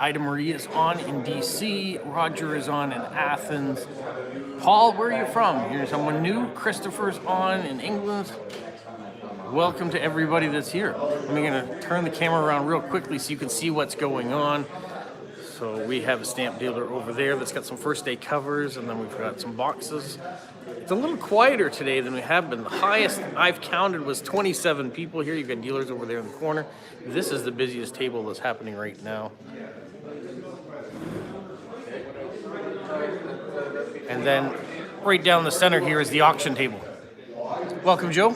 Ida Marie is on in DC. Roger is on in Athens. Paul, where are you from? Here's someone new. Christopher's on in England. Welcome to everybody that's here. I'm going to turn the camera around real quickly so you can see what's going on. So we have a stamp dealer over there that's got some first day covers, and then we've got some boxes. It's a little quieter today than we have been. The highest I've counted was 27 people here. You've got dealers over there in the corner. This is the busiest table that's happening right now. And then right down the center here is the auction table. Welcome, Joe.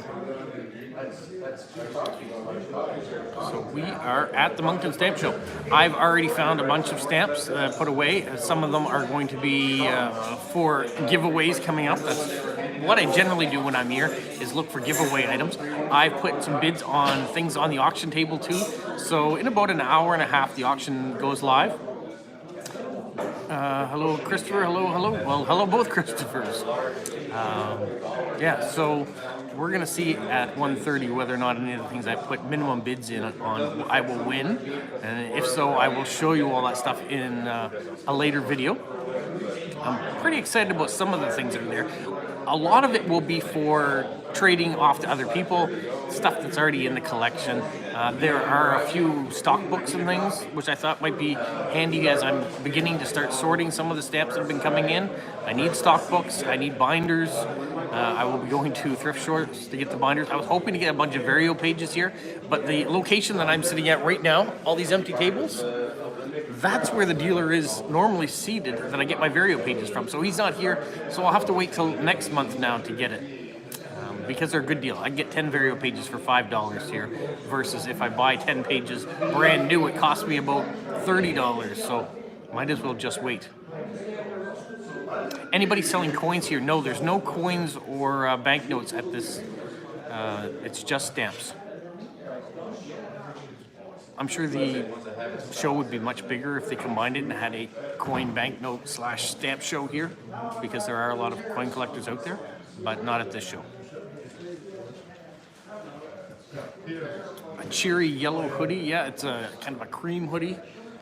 So we are at the Moncton Stamp Show. I've already found a bunch of stamps put away. Some of them are going to be for giveaways coming up. That's what I generally do when I'm here, is look for giveaway items. I've put some bids on things on the auction table too. So in about an hour and a half, the auction goes live. Hello, Christopher. Hello. Well, hello, both Christophers. Yeah, so we're going to see at 1:30 whether or not any of the things I put minimum bids in on I will win. And if so, I will show you all that stuff in a later video. I'm pretty excited about some of the things that are there. A lot of it will be for trading off to other people, stuff that's already in the collection. There are a few stock books and things, which I thought might be handy as I'm beginning to start sorting some of the stamps that have been coming in. I need stock books, I need binders. I will be going to thrift stores to get the binders. I was hoping to get a bunch of Vario pages here, but the location that I'm sitting at right now, all these empty tables, that's where the dealer is normally seated that I get my Vario pages from. So he's not here, so I'll have to wait till next month now to get it. Because they're a good deal. I can get 10 Vario pages for $5 here, versus if I buy 10 pages brand new, it costs me about $30. So might as well just wait. Anybody selling coins here? No, there's no coins or banknotes at this. It's just stamps. I'm sure the show would be much bigger if they combined it and had a coin banknote / stamp show here, because there are a lot of coin collectors out there, but not at this show. A cheery yellow hoodie. Yeah, it's a kind of a cream hoodie.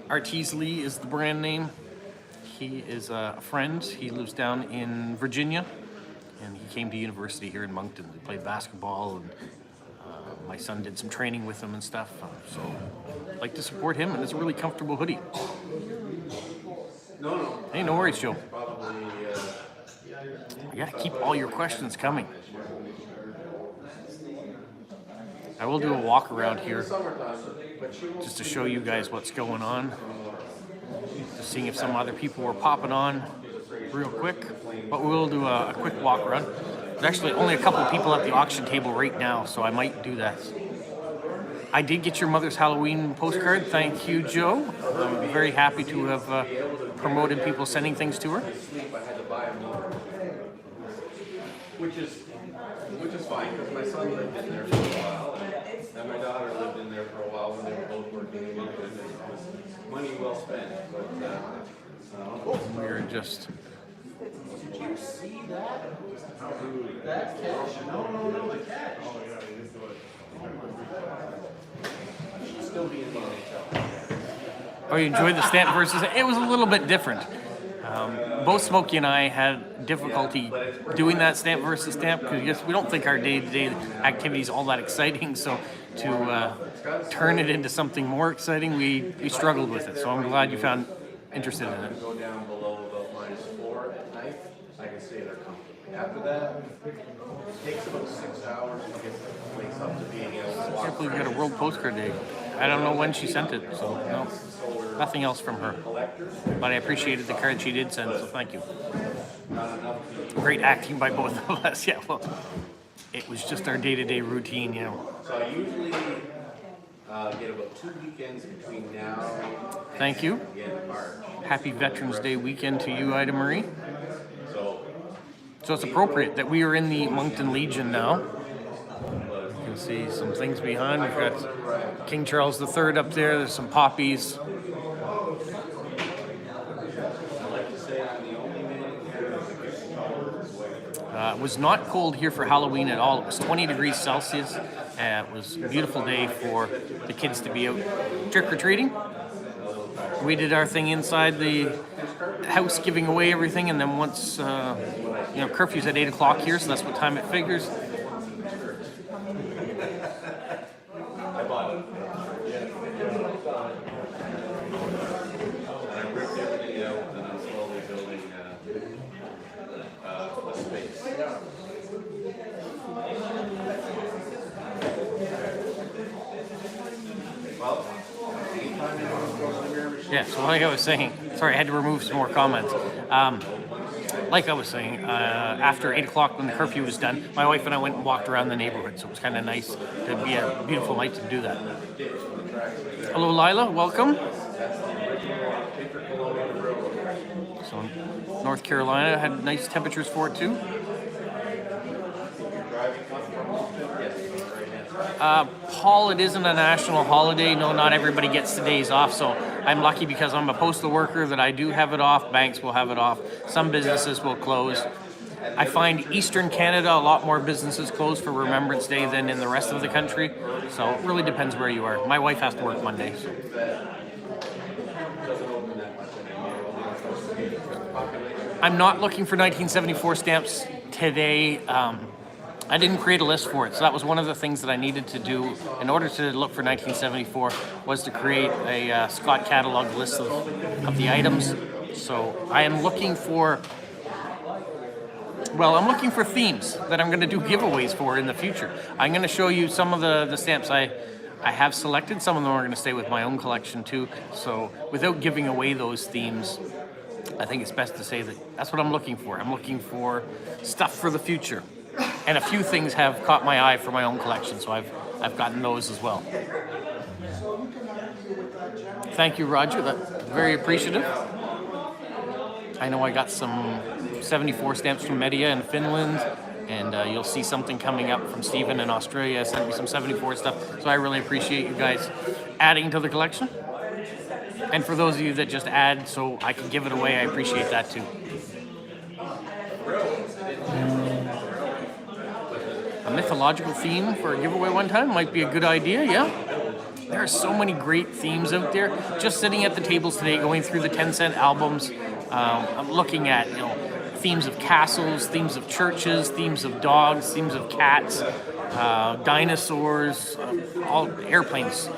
Artis Lee is the brand name. He is a friend. He lives down in Virginia, and he came to university here in Moncton. He played basketball, and my son did some training with him and stuff. So I'd like to support him, and it's a really comfortable hoodie. Hey, no worries, Joe. You gotta keep all your questions coming. I will do a walk around here just to show you guys what's going on. Just seeing if some other people were popping on real quick. But we will do a quick walk around. There's actually only a couple of people at the auction table right now, so I might do that. I did get your mother's Halloween postcard. Thank you, Joe. I'm very happy to have promoted people sending things to her. Which is fine, because my son lived in there for a while, and my daughter lived in there for a while when they were both working in Moncton. It was money well spent, but We're just... Did you see that? That catch? No, the catch. She'll still be in the NHL. Oh, you enjoyed the stamp versus... It was a little bit different. Both Smokey and I had difficulty doing that stamp versus stamp, because we don't think our day-to-day activity is all that exciting. So to turn it into something more exciting, we struggled with it. So I'm glad you found interested in it. Go down below about -4 at night. I can stay there comfortably. After that, it takes about 6 hours to get the place up to being able to I walk. can't believe we got a World Postcard Day. I don't know when she sent it, so no, nothing else from her. But I appreciated the card she did send, so thank you. Great acting by both of us. Yeah, well, it was just our day-to-day routine, you know. So I usually get about 2 weekends between now Thank you. and March. Happy Veterans Day weekend to you, Ida Marie. So it's appropriate that we are in the Moncton Legion now. You can see some things behind. We've got King Charles III up there. There's some poppies. It was not cold here for Halloween at all. It was 20 degrees Celsius. It was a beautiful day for the kids to be out trick-or-treating. we did our thing inside the house, giving away everything, and then once curfew's at 8 o'clock here, so that's what time it figures. I bought it. And I ripped everything out, and I'm slowly building a space. Well, anytime you want to go to the mirror machine. Yeah, so like I was saying, sorry, I had to remove some more comments. Like I was saying, after 8 o'clock when the curfew was done, my wife and I went and walked around the neighborhood, so it was kind of nice to be a beautiful night to do that. Hello, Lila, welcome. So North Carolina had nice temperatures for it too. Paul, it isn't a national holiday. No, not everybody gets the days off, so I'm lucky because I'm a postal worker that I do have it off. Banks will have it off. Some businesses will close. I find Eastern Canada, a lot more businesses close for Remembrance Day than in the rest of the country, so it really depends where you are. My wife has to work Monday. So. I'm not looking for 1974 stamps today. I didn't create a list for it, so that was one of the things that I needed to do in order to look for 1974 was to create a Scott catalog list of the items. So I am looking for, I'm looking for themes that I'm going to do giveaways for in the future. I'm going to show you some of the stamps I have selected. Some of them are going to stay with my own collection too. So without giving away those themes, I think it's best to say that that's what I'm looking for. I'm looking for stuff for the future. And a few things have caught my eye for my own collection, so I've gotten those as well. Thank you, Roger. That's very appreciative. I know I got some 74 stamps from Media in Finland, and you'll see something coming up from Stephen in Australia. Sent me some 74 stuff, so I really appreciate you guys adding to the collection. And for those of you that just add so I can give it away, I appreciate that too. A mythological theme for a giveaway one time might be a good idea, yeah. There are so many great themes out there. Just sitting at the tables today, going through the 10-cent albums, I'm looking at themes of castles, themes of churches, themes of dogs, themes of cats, dinosaurs, all airplanes,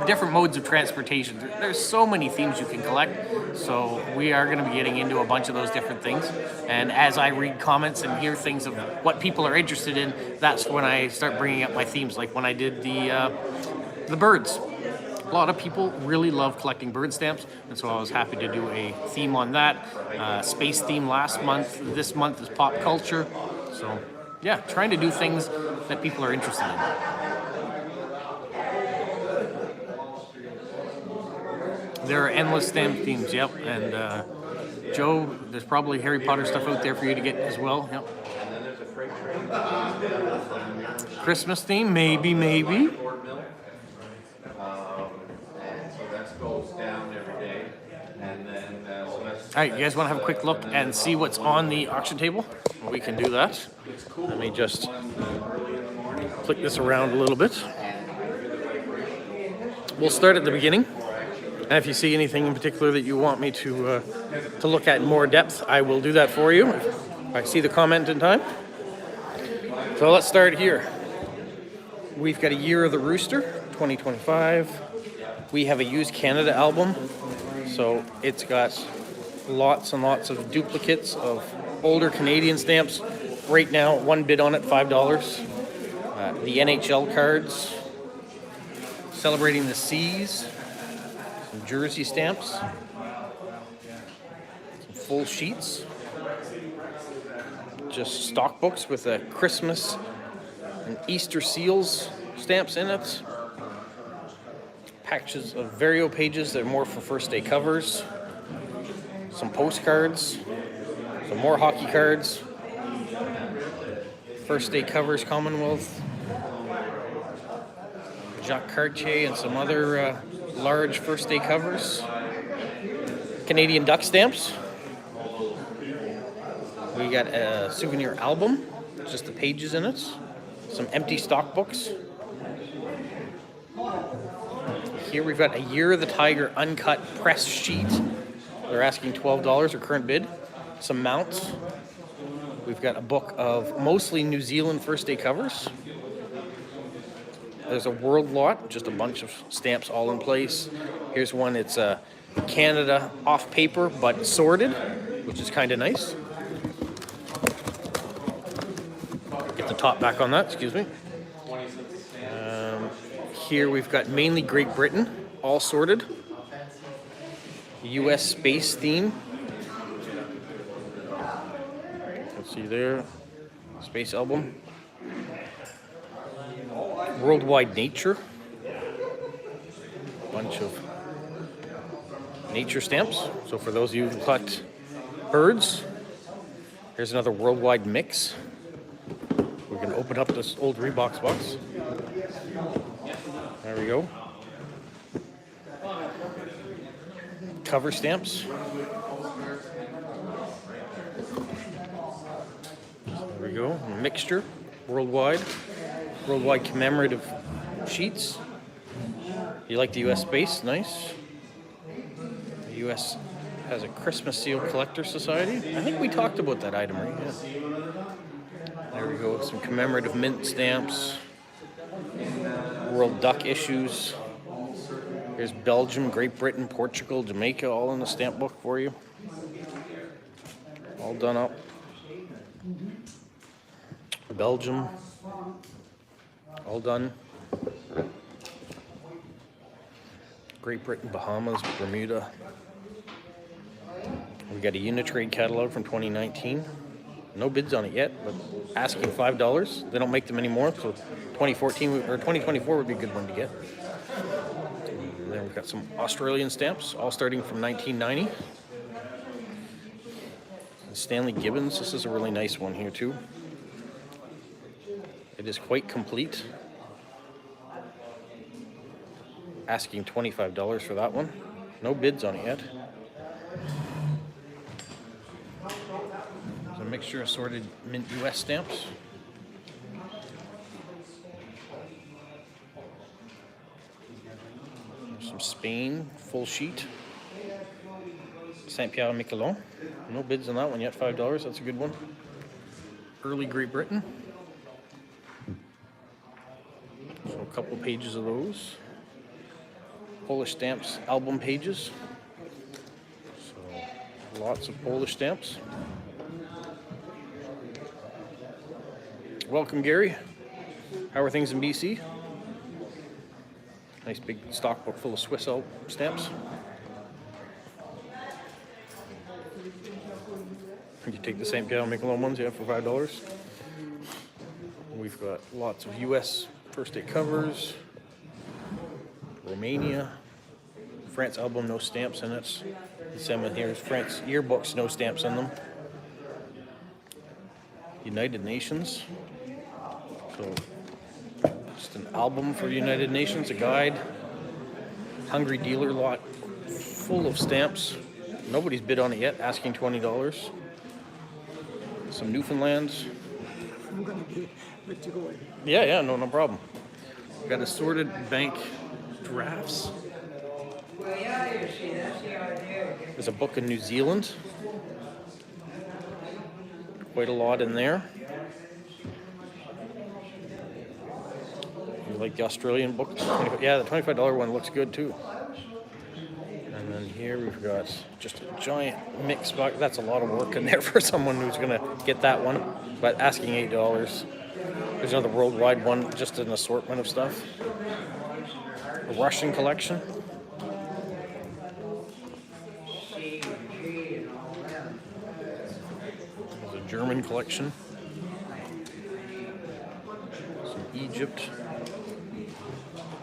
different modes of transportation. There's so many themes you can collect, so we are going to be getting into a bunch of those different things. And as I read comments and hear things of what people are interested in, that's when I start bringing up my themes, like when I did the birds. A lot of people really love collecting bird stamps, and so I was happy to do a theme on that. Space theme last month. This month is pop culture. So yeah, trying to do things that people are interested in. There are endless stamp themes, yep. And Joe, there's probably Harry Potter stuff out there for you to get as well, yep. And then there's a freight train. Christmas theme, maybe. And so that goes down every day. And then, so that's... All right, you guys want to have a quick look and see what's on the auction table? Well, we can do that. Let me just click this around a little bit. We'll start at the beginning. And if you see anything in particular that you want me to look at in more depth, I will do that for you if I see the comment in time. So let's start here. We've got a Year of the Rooster, 2025. We have a Used Canada album. So it's got lots and lots of duplicates of older Canadian stamps. Right now, one bid on it, $5. The NHL cards. Celebrating the Seas. Some jersey stamps. Some full sheets. Just stock books with a Christmas and Easter seals stamps in it. Patches of Vario pages that are more for first day covers. Some postcards. Some more hockey cards. First day covers, Commonwealth. Jacques Cartier and some other large first day covers. Canadian Duck stamps. We got a souvenir album, just the pages in it. Some empty stock books. Here we've got a Year of the Tiger uncut press sheet. They're asking $12, or current bid. Some mounts. We've got a book of mostly New Zealand first day covers. There's a world lot, just a bunch of stamps all in place. Here's one, it's Canada off paper but sorted, which is kind of nice. Get the top back on that, excuse me. Here we've got mainly Great Britain, all sorted. US space theme. Let's see there, space album. Worldwide nature. Bunch of nature stamps. So for those of you who collect birds, here's another worldwide mix. We're going to open up this old Reeboks box. There we go. Cover stamps. There we go. Mixture. Worldwide. Worldwide commemorative sheets. You like the US space? Nice. The US has a Christmas seal collector society. I think we talked about that item, right? Yeah. There we go. Some commemorative mint stamps. World duck issues. Here's Belgium, Great Britain, Portugal, Jamaica, all in the stamp book for you. All done up. Belgium. All done. Great Britain, Bahamas, Bermuda. We got a Unitrade catalog from 2019. No bids on it yet, but asking $5. They don't make them anymore, so 2014 or 2024 would be a good one to get. And then we've got some Australian stamps, all starting from 1990. And Stanley Gibbons, this is a really nice one here too. It is quite complete. Asking $25 for that one. No bids on it yet. There's a mixture of sorted mint US stamps. There's some Spain, full sheet. Saint Pierre Miquelon. No bids on that one yet, $5. That's a good one. Early Great Britain. So a couple pages of those. Polish stamps album pages. So lots of Polish stamps. Welcome, Gary. How are things in BC? Nice big stock book full of Swiss stamps. You take the St. Pierre Miquelon ones, yeah, for $5. We've got lots of US first day covers. Romania. France album, no stamps in it. Some here's France yearbooks, no stamps in them. United Nations. So just an album for United Nations, a guide. Hungry dealer lot full of stamps. Nobody's bid on it yet, asking $20. Some Newfoundlands. I'm going to let you go. Yeah, no problem. We've got assorted bank drafts. There's a book in New Zealand. Quite a lot in there. You like the Australian book? Yeah, the $25 one looks good too. And then here we've got just a giant mix box. That's a lot of work in there for someone who's going to get that one. But asking $8. There's another worldwide one, just an assortment of stuff. A Russian collection. There's a German collection. Some Egypt.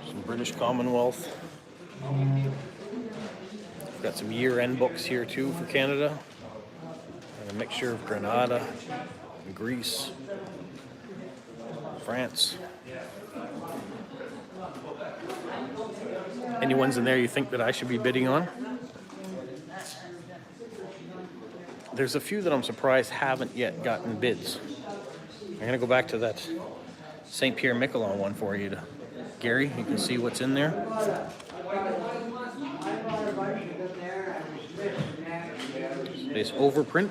Some British Commonwealth. We've got some year-end books here too for Canada. And a mixture of Grenada and Greece. France. Any ones in there you think that I should be bidding on? There's a few that I'm surprised haven't yet gotten bids. I'm going to go back to that St. Pierre Miquelon one for you, Gary. You can see what's in there. Nice overprint.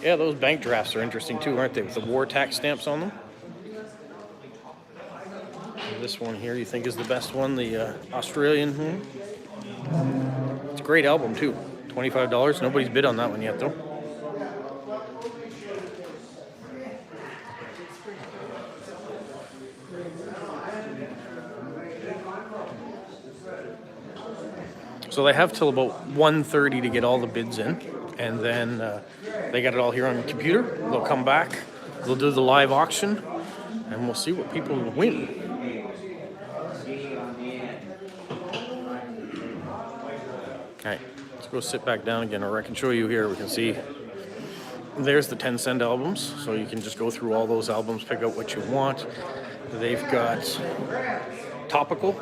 Yeah, those bank drafts are interesting too, aren't they? With the war tax stamps on them. And this one here, you think is the best one, the Australian one. It's a great album too. $25. Nobody's bid on that one yet though. So they have till about 1:30 to get all the bids in, and then they got it all here on the computer. They'll come back, they'll do the live auction, and we'll see what people win. All right, let's go sit back down again, or I can show you here. We can see there's the 10-cent albums, so you can just go through all those albums, pick out what you want. They've got topical.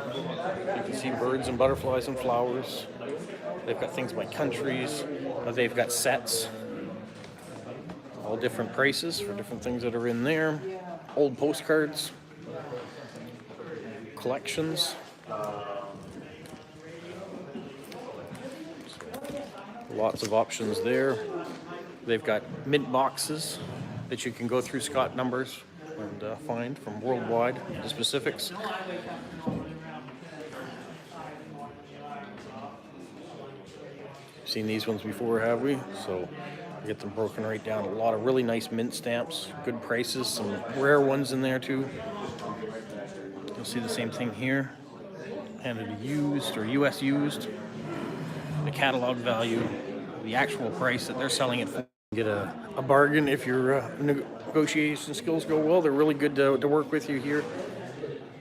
You can see birds and butterflies and flowers. They've got things by countries. They've got sets. All different prices for different things that are in there. Old postcards. Collections. Lots of options there. They've got mint boxes that you can go through Scott numbers and find from worldwide, the specifics. Seen these ones before, have we? So get them broken right down. A lot of really nice mint stamps, good prices, some rare ones in there too. You'll see the same thing here. Canada used or US used. The catalog value, the actual price that they're selling it for. Get a bargain if your negotiation skills go well. They're really good to work with you here.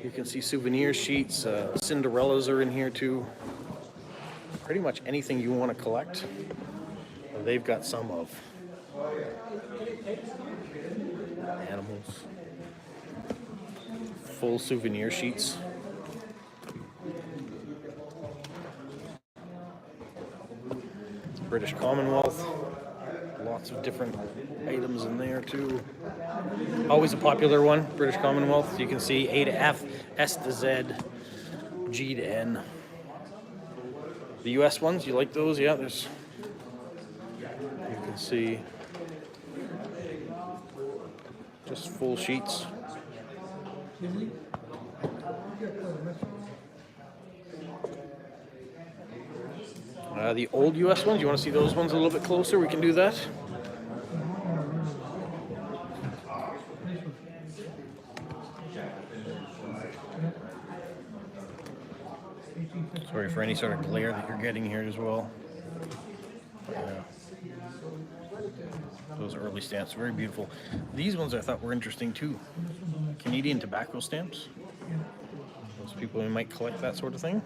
You can see souvenir sheets. Cinderellas are in here too. Pretty much anything you want to collect, they've got some of. Animals. Full souvenir sheets. British Commonwealth. Lots of different items in there too. Always a popular one, British Commonwealth. You can see A to F, S to Z, G to N. The US ones, you like those? Yeah, there's, you can see just full sheets. The old US ones, you want to see those ones a little bit closer? We can do that. Sorry for any sort of glare that you're getting here as well. Those early stamps, very beautiful. These ones I thought were interesting too. Canadian tobacco stamps. Those people who might collect that sort of thing.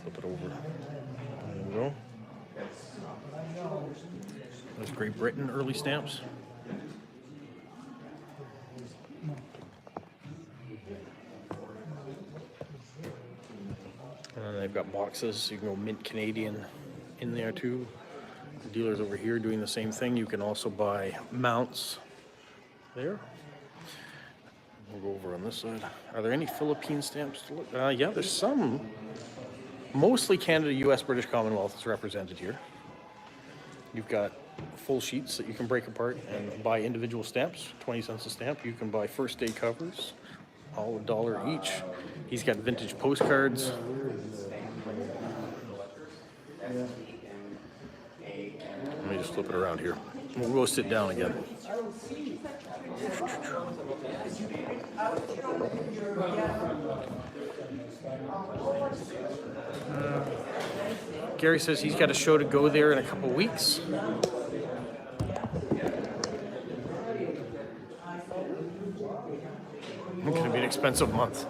Flip it over. There we go. Those Great Britain early stamps. And they've got boxes, you can go mint Canadian in there too. The dealers over here doing the same thing. You can also buy mounts there. We'll go over on this side. Are there any Philippine stamps to look? Yeah, there's some. Mostly Canada, US, British Commonwealth is represented here. You've got full sheets that you can break apart and buy individual stamps, 20 cents a stamp. You can buy first day covers, all $1 each. He's got vintage postcards. Let me just flip it around here. We'll go sit down again. Gary says he's got a show to go there in a couple weeks. It's going to be an expensive month.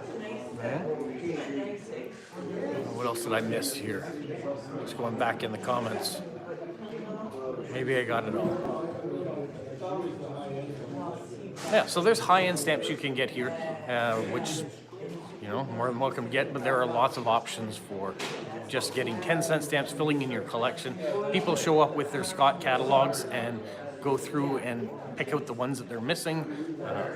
What else did I miss here? Just going back in the comments. Maybe I got it all. Yeah, so there's high-end stamps you can get here, which, you know, more than welcome to get, but there are lots of options for just getting 10-cent stamps, filling in your collection. People show up with their Scott catalogs and go through and pick out the ones that they're missing.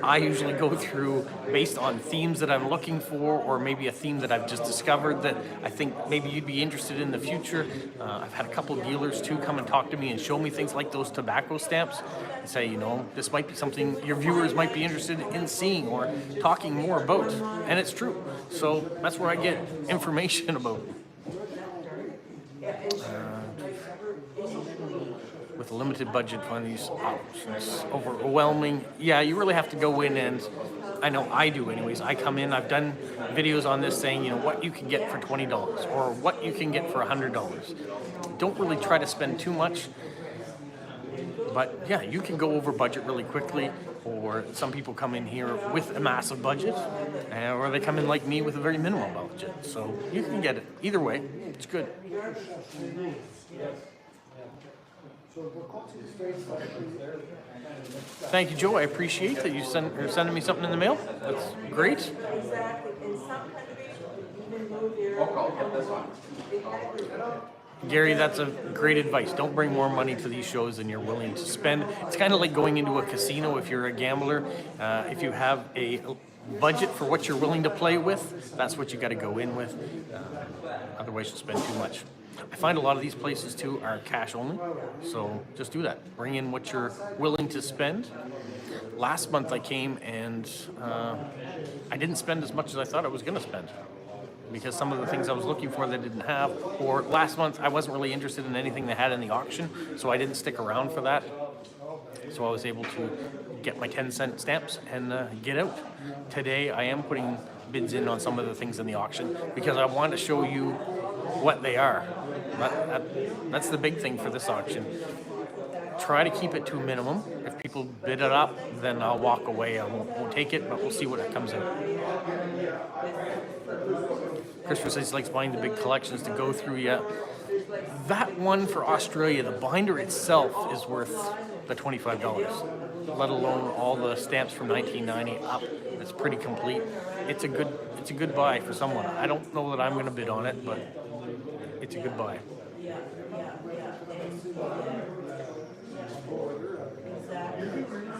I usually go through based on themes that I'm looking for, or maybe a theme that I've just discovered that I think maybe you'd be interested in the future. I've had a couple dealers too come and talk to me and show me things like those tobacco stamps and say, you know, this might be something your viewers might be interested in seeing or talking more about. And it's true. So that's where I get information about. With a limited budget on these options, overwhelming. Yeah, you really have to go in, and I know I do anyways. I come in, I've done videos on this saying, you know, what you can get for $20 or what you can get for $100. Don't really try to spend too much, but yeah, you can go over budget really quickly, or some people come in here with a massive budget, or they come in like me with a very minimal budget. So you can get it. Either way, it's good. Thank you, Joe. I appreciate that you sending me something in the mail. That's great. Gary, that's a great advice. Don't bring more money to these shows than you're willing to spend. It's kind of like going into a casino if you're a gambler. If you have a budget for what you're willing to play with, that's what you got to go in with. Otherwise, you spend too much. I find a lot of these places too are cash only, so just do that. Bring in what you're willing to spend. Last month I came and I didn't spend as much as I thought I was going to spend because some of the things I was looking for they didn't have. Or last month I wasn't really interested in anything they had in the auction, so I didn't stick around for that. So I was able to get my 10-cent stamps and get out. Today I am putting bids in on some of the things in the auction because I want to show you what they are. That's the big thing for this auction. Try to keep it to a minimum. If people bid it up, then I'll walk away. I won't take it, but we'll see what it comes in. Christopher says he likes buying the big collections to go through. Yeah, that one for Australia, the binder itself is worth the $25, let alone all the stamps from 1990 up. It's pretty complete. It's a good buy for someone. I don't know that I'm going to bid on it, but it's a good buy.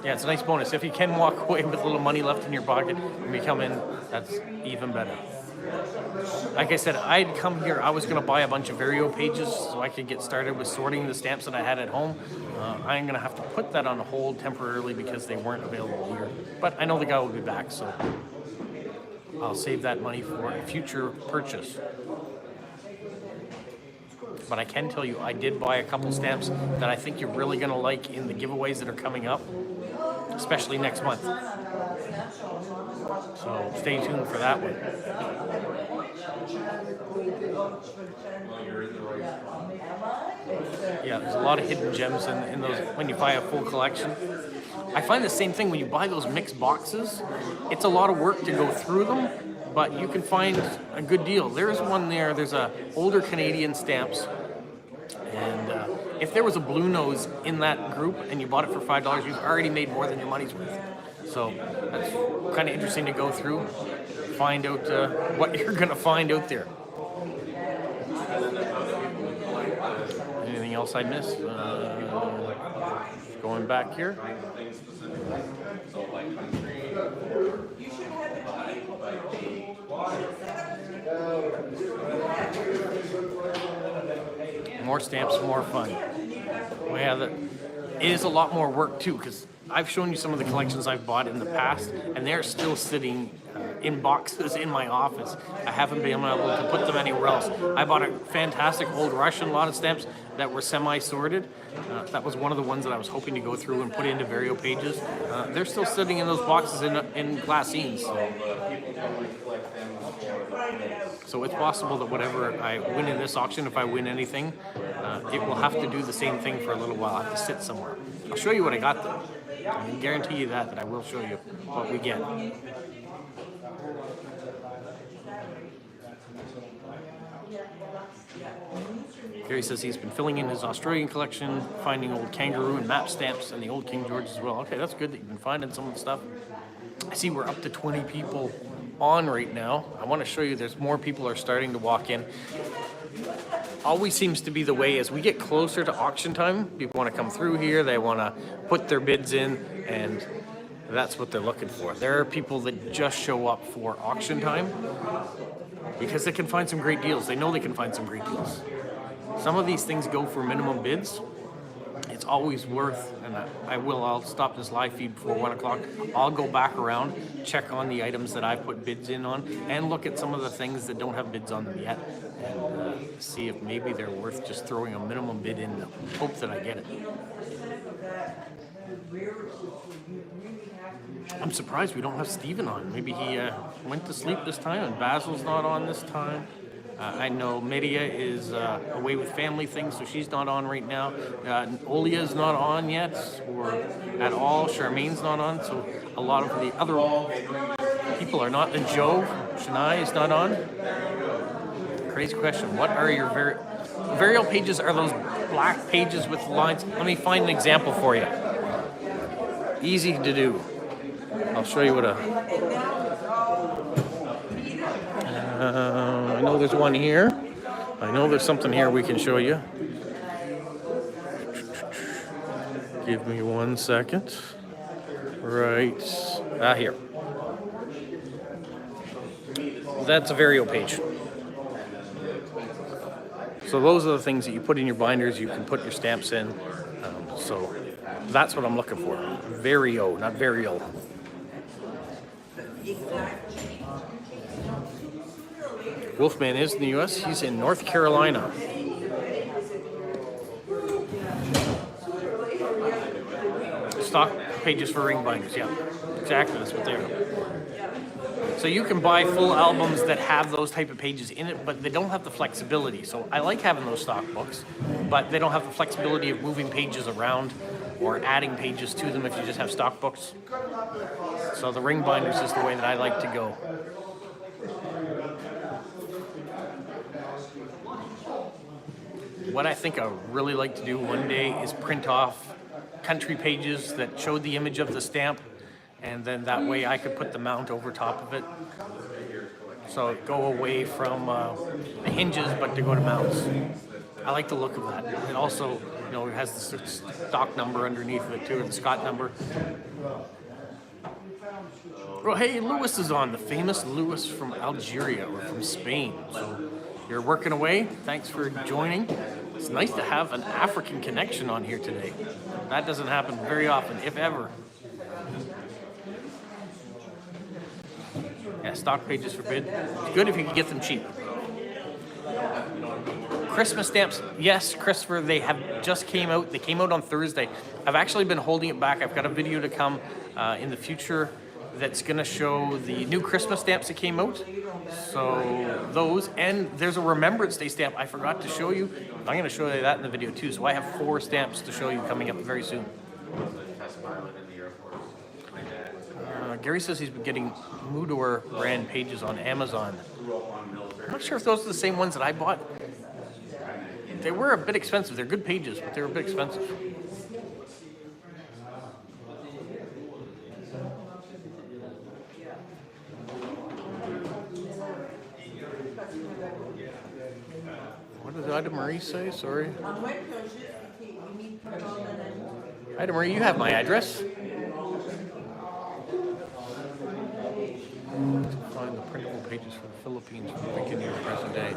Yeah, it's a nice bonus. If you can walk away with a little money left in your pocket when you come in, that's even better. Like I said, I'd come here, I was going to buy a bunch of Vario pages so I could get started with sorting the stamps that I had at home. I'm going to have to put that on hold temporarily because they weren't available here. But I know the guy will be back, so I'll save that money for a future purchase. But I can tell you, I did buy a couple stamps that I think you're really going to like in the giveaways that are coming up, especially next month. So stay tuned for that one. Yeah, there's a lot of hidden gems in those when you buy a full collection. I find the same thing when you buy those mixed boxes. It's a lot of work to go through them, but you can find a good deal. There's one there. There's a older Canadian stamps. And if there was a blue nose in that group and you bought it for $5, you've already made more than your money's worth. So that's kind of interesting to go through, find out what you're going to find out there. Anything else I missed? Going back here. More stamps, more fun. Yeah, it is a lot more work too, because I've shown you some of the collections I've bought in the past, and they're still sitting in boxes in my office. I haven't been able to put them anywhere else. I bought a fantastic old Russian lot of stamps that were semi-sorted. That was one of the ones that I was hoping to go through and put into Vario pages. They're still sitting in those boxes in glassines. So it's possible that whatever I win in this auction, if I win anything, it will have to do the same thing for a little while. I have to sit somewhere. I'll show you what I got though. I can guarantee you that I will show you what we get. Gary says he's been filling in his Australian collection, finding old kangaroo and map stamps and the old King George as well. Okay, that's good that you've been finding some of the stuff. I see we're up to 20 people on right now. I want to show you there's more people are starting to walk in. always seems to be the way as we get closer to auction time. People want to come through here, they want to put their bids in, and that's what they're looking for. There are people that just show up for auction time because they can find some great deals. They know they can find some great deals. Some of these things go for minimum bids. It's always worth, and I'll stop this live feed before 1 o'clock. I'll go back around, check on the items that I've put bids in on, and look at some of the things that don't have bids on them yet, and see if maybe they're worth just throwing a minimum bid in, hope that I get it. I'm surprised we don't have Steven on. Maybe he went to sleep this time, and Basil's not on this time. I know Media is away with family things, so she's not on right now. Olia's not on yet, or at all. Charmaine's not on, so a lot of the other people are not. And Joe, Shania is not on. Crazy question. What are your varial pages? Are those black pages with lines? Let me find an example for you. Easy to do. I'll show you what I know there's one here. I know there's something here we can show you. Give me 1 second. Right. Here. That's a varial page. So those are the things that you put in your binders. You can put your stamps in. So that's what I'm looking for. Vario, not varial. Wolfman is in the U.S. He's in North Carolina. Stock pages for ring binders, yeah. Exactly, that's what they are. So you can buy full albums that have those type of pages in it, but they don't have the flexibility. So I like having those stock books, but they don't have the flexibility of moving pages around or adding pages to them if you just have stock books. So the ring binders is the way that I like to go. What I think I really like to do one day is print off country pages that showed the image of the stamp, and then that way I could put the mount over top of it. So go away from the hinges, but to go to mounts. I like the look of that. It also, it has the stock number underneath of it too, or the Scott number. Well, hey, Lewis is on, the famous Lewis from Algeria or from Spain. So you're working away. Thanks for joining. It's nice to have an African connection on here today. That doesn't happen very often, if ever. Yeah, stock pages for bid. It's good if you can get them cheap. Christmas stamps, yes, Christopher, they have just came out. They came out on Thursday. I've actually been holding it back. I've got a video to come in the future that's going to show the new Christmas stamps that came out. So those, and there's a Remembrance Day stamp I forgot to show you. I'm going to show you that in the video too. So I have 4 stamps to show you coming up very soon. Gary says he's been getting Moodor brand pages on Amazon. I'm not sure if those are the same ones that I bought. They were a bit expensive. They're good pages, but they were a bit expensive. What did Ida Marie say? Sorry. Ida Marie, you have my address. Find the printable pages for the Philippines from the beginning of the present day.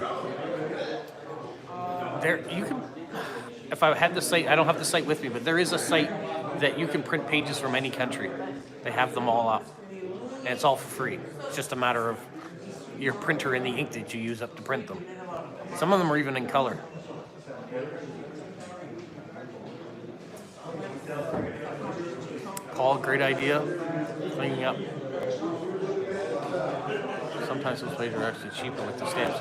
There, you can. If I had the site, I don't have the site with me, but there is a site that you can print pages from any country. They have them all up, and it's all for free. It's just a matter of your printer and the ink that you use up to print them. Some of them are even in color. Paul, great idea. Cleaning up. Sometimes those pages are actually cheaper with the stamps.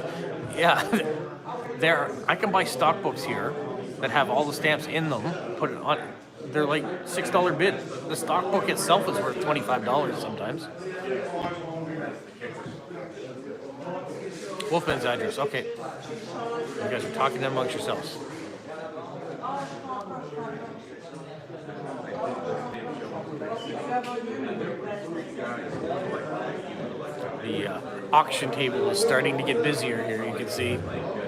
Yeah, I can buy stock books here that have all the stamps in them. Put it on. They're like $6 bid. The stock book itself is worth $25 sometimes. Wolfman's address. Okay. You guys are talking amongst yourselves. The auction table is starting to get busier here. You can see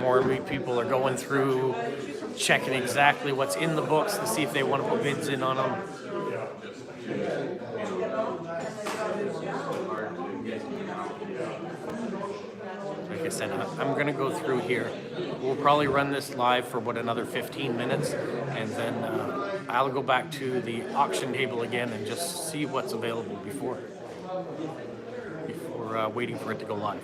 More and more people are going through, checking exactly what's in the books to see if they want to put bids in on them. Like I said, I'm going to go through here. We'll probably run this live for another 15 minutes, and then I'll go back to the auction table again and just see what's available before waiting for it to go live.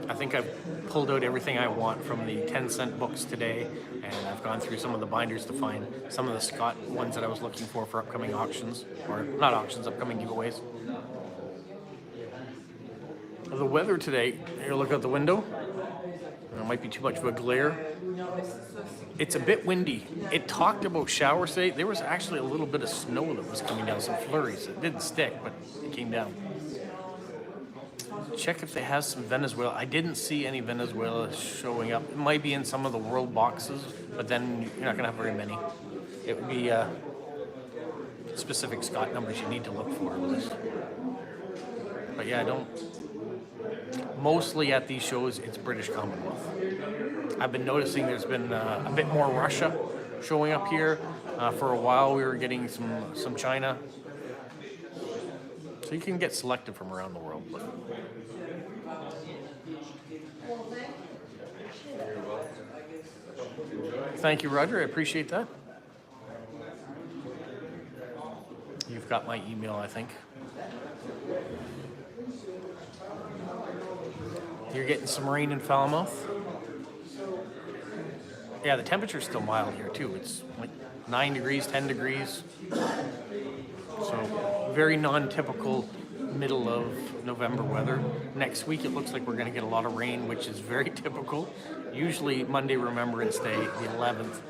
I think I've pulled out everything I want from the 10-cent books today, and I've gone through some of the binders to find some of the Scott ones that I was looking for upcoming auctions, or not auctions, upcoming giveaways. The weather today, you look out the window, there might be too much of a glare. It's a bit windy. It talked about showers today. There was actually a little bit of snow that was coming down, some flurries. It didn't stick, but it came down. Check if they have some Venezuela. I didn't see any Venezuela showing up. It might be in some of the world boxes, but then you're not going to have very many. It would be specific Scott numbers you need to look for. But yeah, I don't. Mostly at these shows, it's British Commonwealth. I've been noticing there's been a bit more Russia showing up here. For a while, we were getting some China. So you can get selected from around the world. Thank you, Roger. I appreciate that. You've got my email, I think. You're getting some rain in Falmouth. Yeah, the temperature's still mild here too. It's like 9 degrees, 10 degrees. So very non-typical middle of November weather. Next week it looks like we're going to get a lot of rain, which is very typical. Usually Monday, Remembrance Day, the 11th,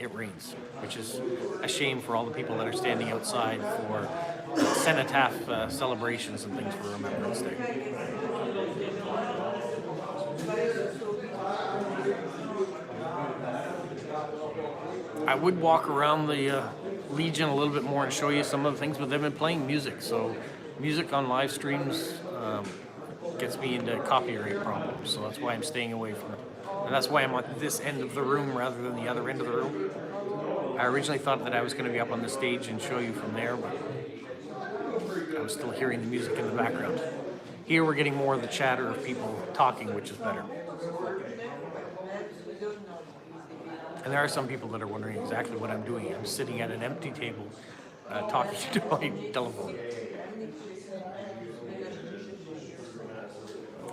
it rains, which is a shame for all the people that are standing outside for cenotaph celebrations and things for Remembrance Day. I would walk around the Legion a little bit more and show you some of the things, but they've been playing music, so music on live streams gets me into copyright problems, so that's why I'm staying away from it. And that's why I'm on this end of the room rather than the other end of the room. I originally thought that I was going to be up on the stage and show you from there, but I was still hearing the music in the background. Here we're getting more of the chatter of people talking, which is better. And there are some people that are wondering exactly what I'm doing. I'm sitting at an empty table talking to my telephone.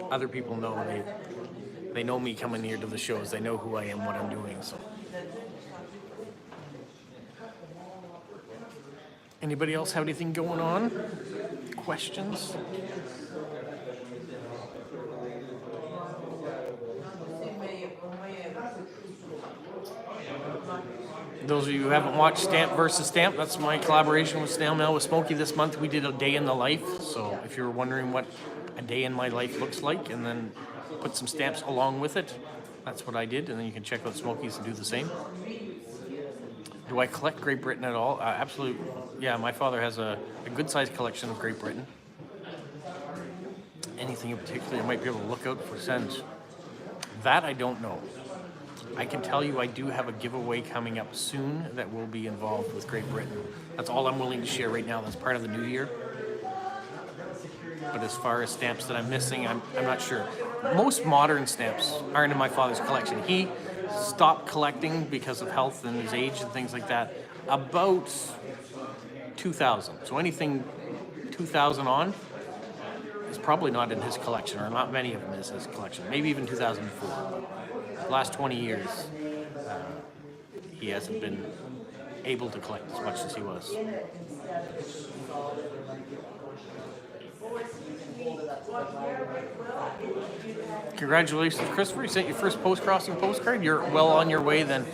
Other people know, they know me coming here to the shows. They know who I am, what I'm doing. So, anybody else have anything going on? Questions? Those of you who haven't watched Stamp versus Stamp, that's my collaboration with Stn Main with Smokey this month. We did a day in the life. So if you're wondering what a day in my life looks like, and then put some stamps along with it, that's what I did. And then you can check out Smokey's and do the same. Do I collect Great Britain at all? Absolutely. Yeah, my father has a good-sized collection of Great Britain. Anything in particular I might be able to look out for sends? That I don't know. I can tell you I do have a giveaway coming up soon that will be involved with Great Britain. That's all I'm willing to share right now. That's part of the new year. But as far as stamps that I'm missing, I'm not sure. Most modern stamps aren't in my father's collection. He stopped collecting because of health and his age and things like that about 2000. So anything 2000 on is probably not in his collection, or not many of them is his collection. Maybe even 2004. The last 20 years, he hasn't been able to collect as much as he was. Congratulations, Christopher. You sent your first post-crossing postcard. You're well on your way then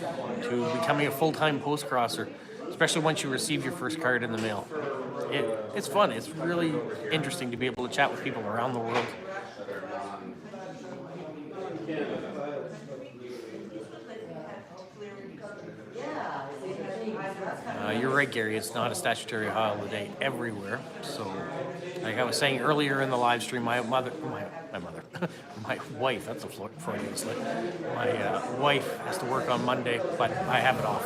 to becoming a full-time post-crosser, especially once you receive your first card in the mail. It's fun. It's really interesting to be able to chat with people around the world. You're right, Gary. It's not a statutory holiday everywhere. So, like I was saying earlier in the live stream, my mother, my wife. That's a Freudian slip. My wife has to work on Monday, but I have it off.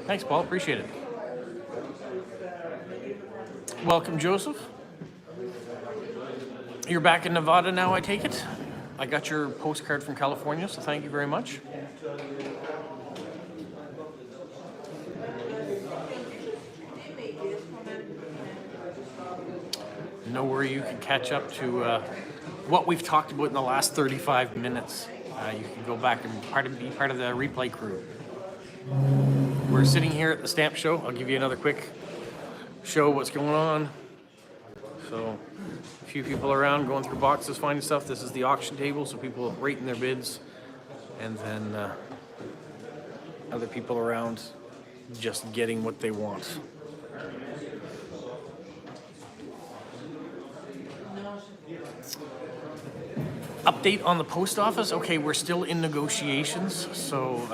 Thanks, Paul. Appreciate it. Welcome, Joseph. You're back in Nevada now, I take it? I got your postcard from California, so thank you very much. Know where you can catch up to what we've talked about in the last 35 minutes. You can go back and be part of the replay crew. We're sitting here at the stamp show. I'll give you another quick show what's going on. So, a few people around going through boxes, finding stuff. This is the auction table, so people rating their bids. And then other people around just getting what they want. Update on the post office. Okay, we're still in negotiations, so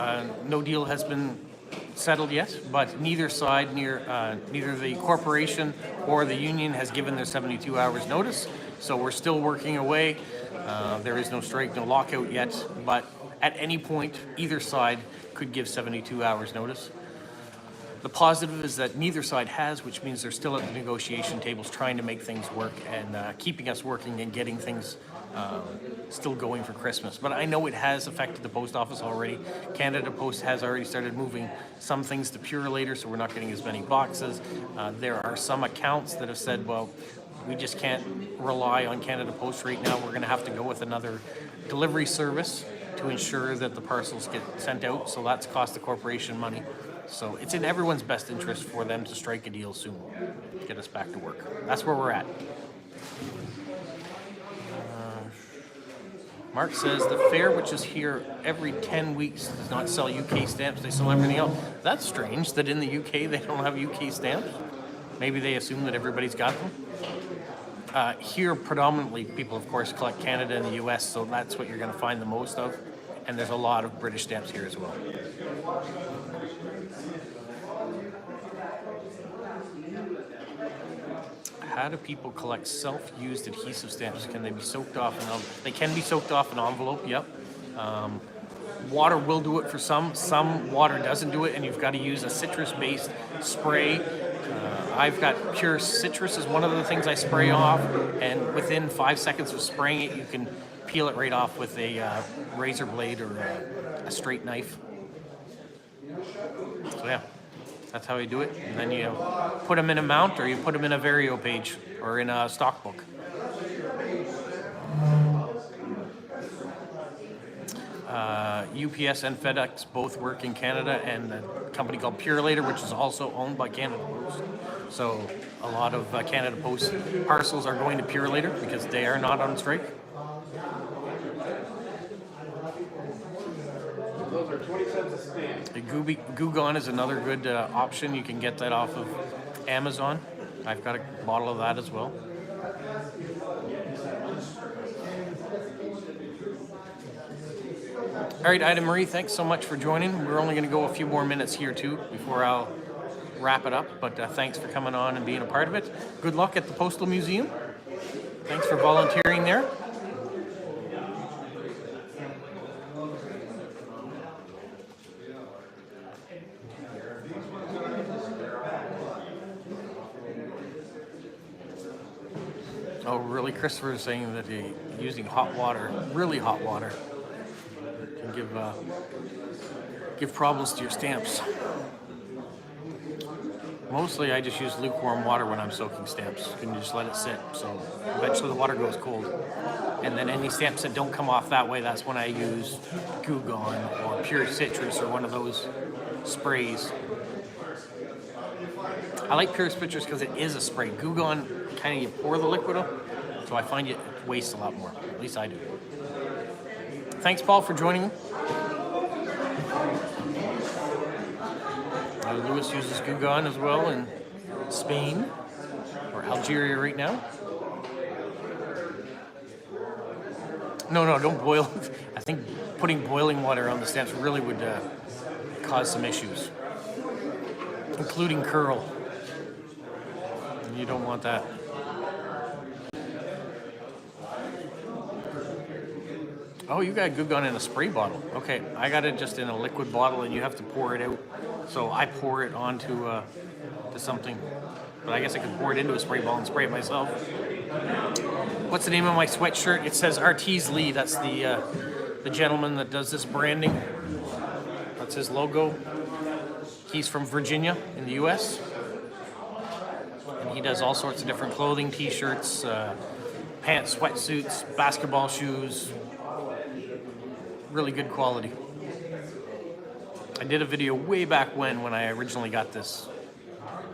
no deal has been settled yet, but neither side, neither the corporation or the union has given their 72 hours notice, so we're still working away. There is no strike, no lockout yet, but at any point, either side could give 72 hours notice. The positive is that neither side has, which means they're still at the negotiation tables trying to make things work and keeping us working and getting things still going for Christmas. But I know it has affected the post office already. Canada Post has already started moving some things to Purolator, so we're not getting as many boxes. There are some accounts that have said, well, we just can't rely on Canada Post right now. We're going to have to go with another delivery service to ensure that the parcels get sent out. So that's cost the corporation money. So it's in everyone's best interest for them to strike a deal soon, get us back to work. That's where we're at. Mark says the fair, which is here every 10 weeks, does not sell UK stamps. They sell everything else. That's strange that in the UK they don't have UK stamps. Maybe they assume that everybody's got them. Here, predominantly, people, of course, collect Canada and the US, so that's what you're going to find the most of. And there's a lot of British stamps here as well. How do people collect self-used adhesive stamps? Can they be soaked off in envelope? They can be soaked off in envelope, yep. Water will do it for some. Some water doesn't do it, and you've got to use a citrus-based spray. I've got pure citrus is one of the things I spray off, and within 5 seconds of spraying it, you can peel it right off with a razor blade or a straight knife. So yeah. That's how you do it. And then you put them in a mount or you put them in a Vario page or in a stock book. UPS and FedEx both work in Canada, and a company called Purolator, which is also owned by Canada Post. So a lot of Canada Post parcels are going to Purolator because they are not on strike. Those are 20 cents a stamp. Gugon is another good option. You can get that off of Amazon. I've got a bottle of that as well. All right, Ida Marie, thanks so much for joining. We're only going to go a few more minutes here too before I'll wrap it up. But thanks for coming on and being a part of it. Good luck at the Postal Museum. Thanks for volunteering there. Oh, really? Christopher is saying that using hot water, really hot water, can give problems to your stamps. Mostly, I just use lukewarm water when I'm soaking stamps. You can just let it sit, so eventually the water goes cold. And then any stamps that don't come off that way, that's when I use Gugon or Pure Citrus or one of those sprays. I like Pure Citrus because it is a spray. Gugon, kind of you pour the liquid up, so I find it wastes a lot more. At least I do. Thanks, Paul, for joining me. Lewis uses Gugon as well in Spain or Algeria right now. No, don't boil. I think putting boiling water on the stamps really would cause some issues. including curl. You don't want that. Oh, you got Goo Gone in a spray bottle. Okay, I got it just in a liquid bottle, and you have to pour it out. So I pour it onto to something. But I guess I could pour it into a spray bottle and spray it myself. What's the name of my sweatshirt? It says Artis Lee. That's the gentleman that does this branding. That's his logo. He's from Virginia in the U.S. And he does all sorts of different clothing, t-shirts, pants, sweatsuits, basketball shoes. Really good quality. I did a video way back when I originally got this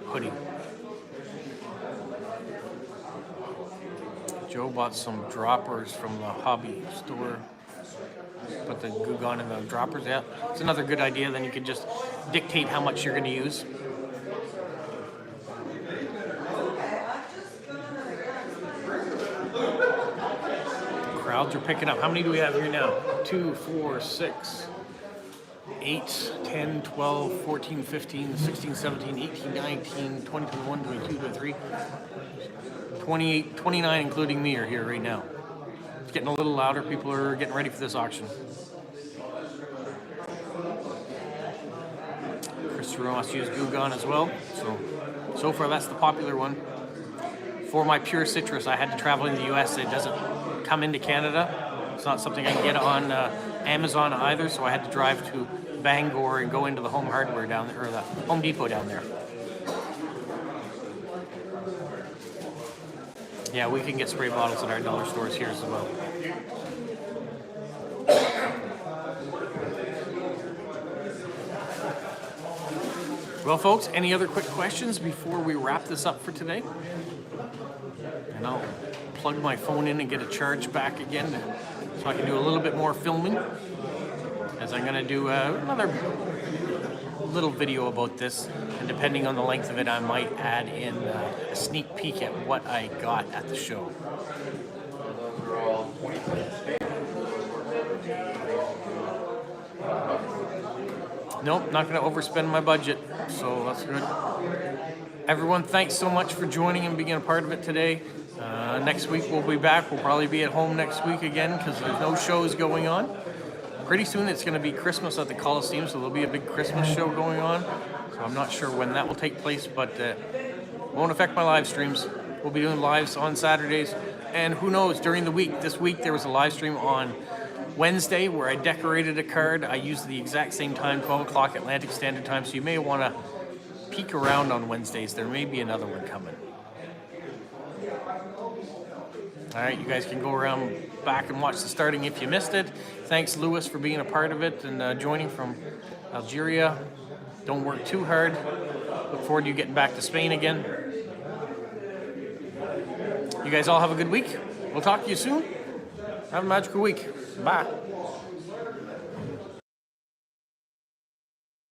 hoodie. Joe bought some droppers from the hobby store. Put the Goo Gone in the droppers. Yeah, it's another good idea. Then you can just dictate how much you're going to use. Crowds are picking up. How many do we have here now? 2, 4, 6, 8, 10, 12, 14, 15, 16, 17, 18, 19, 20, 21, 22, 23, 28, 29, including me, are here right now. It's getting a little louder. People are getting ready for this auction. Christopher wants to use Goo Gone as well. So far, that's the popular one. For my pure citrus, I had to travel in the U.S. It doesn't come into Canada. It's not something I can get on Amazon either, so I had to drive to Bangor and go into the Home Hardware down there, or the Home Depot down there. Yeah, we can get spray bottles at our dollar stores here as well. Well, folks, any other quick questions before we wrap this up for today? And I'll plug my phone in and get a charge back again so I can do a little bit more filming, as I'm going to do another little video about this, and depending on the length of it, I might add in a sneak peek at what I got at the show. Those are all 20 cents. Nope, not going to overspend my budget, so that's good. Everyone, thanks so much for joining and being a part of it today. Next week we'll be back. We'll probably be at home next week again because there's no shows going on. Pretty soon it's going to be Christmas at the Coliseum, so there'll be a big Christmas show going on. So I'm not sure when that will take place, but won't affect my live streams. We'll be doing lives on Saturdays, and who knows, during the week. This week there was a live stream on Wednesday where I decorated a card. I used the exact same time, 12 o'clock Atlantic Standard Time, so you may want to peek around on Wednesdays. There may be another one coming. All right, you guys can go around back and watch the starting if you missed it. Thanks, Lewis, for being a part of it and joining from Algeria. Don't work too hard. Look forward to you getting back to Spain again. You guys all have a good week. We'll talk to you soon. Have a magical week. Bye.